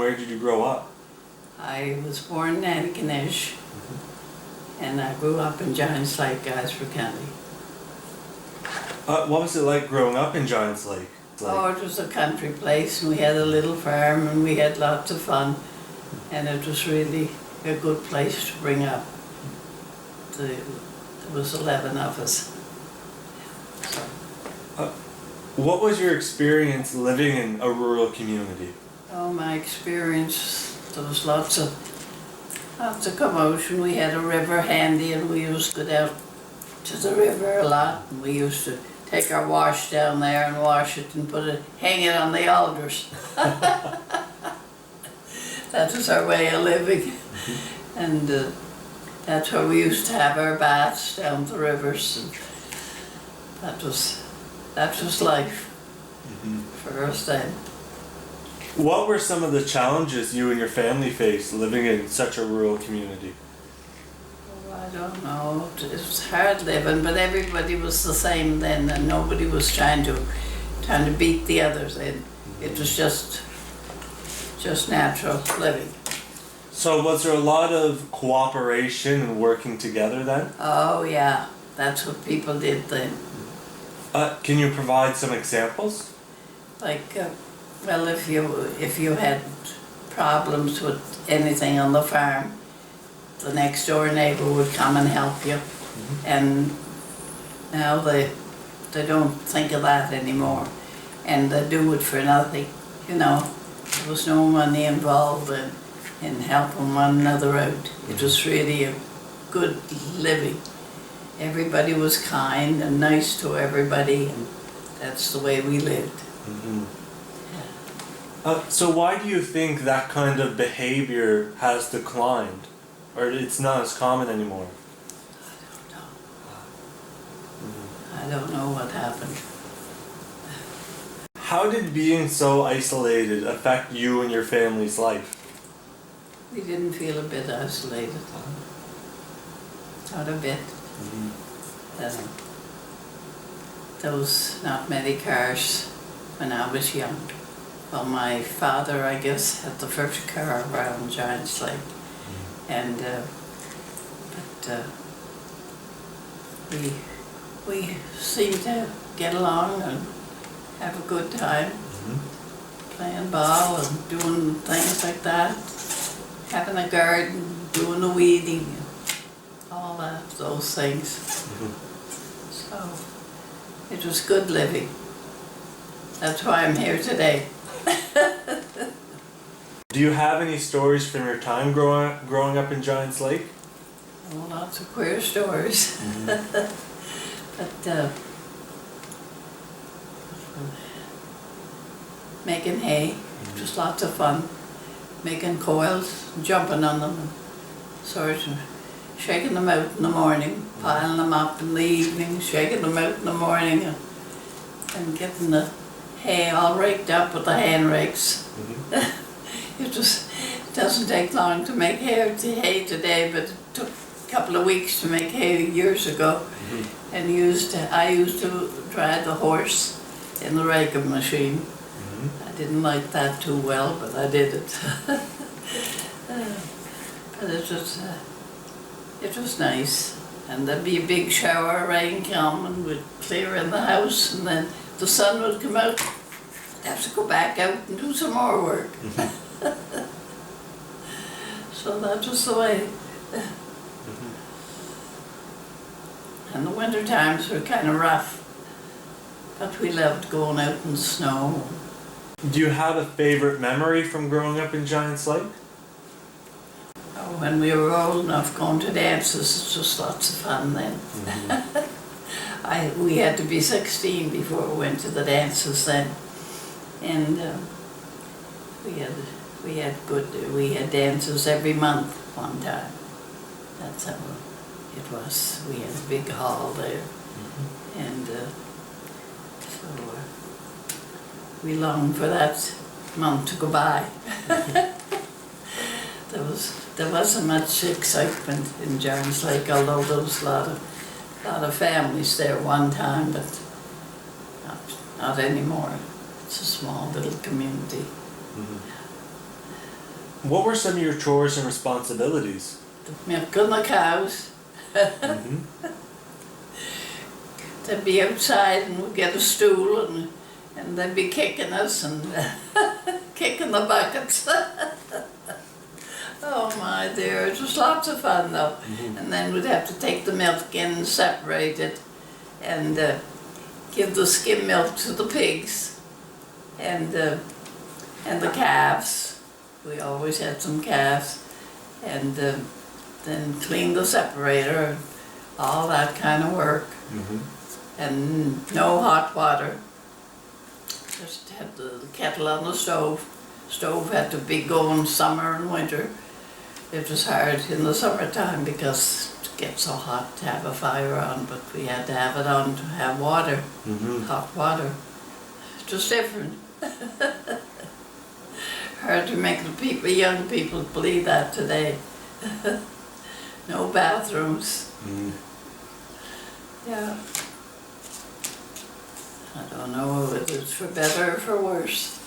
where did you grow up? I was born in Antigonish, and I grew up in Giants Lake, Gosford County. What was it like growing up in Giants Lake? Oh, it was a country place, and we had a little farm, and we had lots of fun, and it was really a good place to bring up. There was 11 of us. What was your experience living in a rural community? Oh, my experience, there was lots of commotion. We had a river handy, and we used to go down to the river a lot, and we used to take our wash down there and wash it and hang it on the alders. That was our way of living. And that's where we used to have our baths, down the rivers. And that was life for us then. What were some of the challenges you and your family faced living in such a rural community? Oh, I don't know. It was hard living, but everybody was the same then, and nobody was trying to beat the others in. It was just natural living. So was there a lot of cooperation and working together then? Oh yeah, that's what people did then. Can you provide some examples? Like, well, if you had problems with anything on the farm, the next door neighbour would come and help you. And now they don't think of that anymore, and they do it for nothing. You know, there was no money involved in helping one another out. It was really a good living. Everybody was kind and nice to everybody, and that's the way we lived. So why do you think that kind of behavior has declined, or it's not as common anymore? I don't know what happened. How did being so isolated affect you and your family's life? We didn't feel a bit isolated. Not a bit. There was not many cars when I was young. Well, my father, I guess, had the first car around Giants Lake, and we seemed to get along and have a good time, playing ball and doing things like that, having a garden, doing the weeding, all those things. So it was good living. That's why I'm here today. Do you have any stories from your time growing up in Giants Lake? Oh, lots of queer stories. But making hay, just lots of fun. Making coils, jumping on them, and sort of shaking them out in the morning, piling them up in the evening, shaking them out in the morning, and getting the hay all raked up with the hand rakes. It doesn't take long to make hay today, but it took a couple of weeks to make hay years ago. And I used to drive the horse in the raking machine. I didn't like that too well, but I did it. But it was nice. And there'd be a big shower of rain come, and we'd clear in the house, and then the sun would come out. I'd have to go back out and do some more work. So that was the way. And the winter times were kind of rough, but we loved going out in the snow. Do you have a favorite memory from growing up in Giants Lake? Oh, when we were old enough going to dances, it was lots of fun then. We had to be 16 before we went to the dances then, and we had dances every month one time. That's how it was. We had a big hall there, and so we longed for that month to go by. There wasn't much excitement in Giants Lake, although there was a lot of families there one time, but not anymore. It's a small little community. What were some of your chores and responsibilities? Milking the cows. Mm-hmm. They'd be outside and we'd get a stool and they'd be kicking us and kicking the buckets. Oh my dear, it was lots of fun though. Mm-hmm. And then we'd have to take the milk in and separate it and give the skim milk to the pigs and the calves. We always had some calves. And then clean the separator, all that kind of work. Mm-hmm. And no hot water. Just had the kettle on the stove. Stove had to be going summer and winter. It was hard in the summertime because it gets so hot to have a fire on, but we had to have it on to have water, Mm-hmm. hot water. Just different. Hard to make the people, young people believe that today. No bathrooms. Mm-hmm. Yeah. I don't know if it's for better or for worse.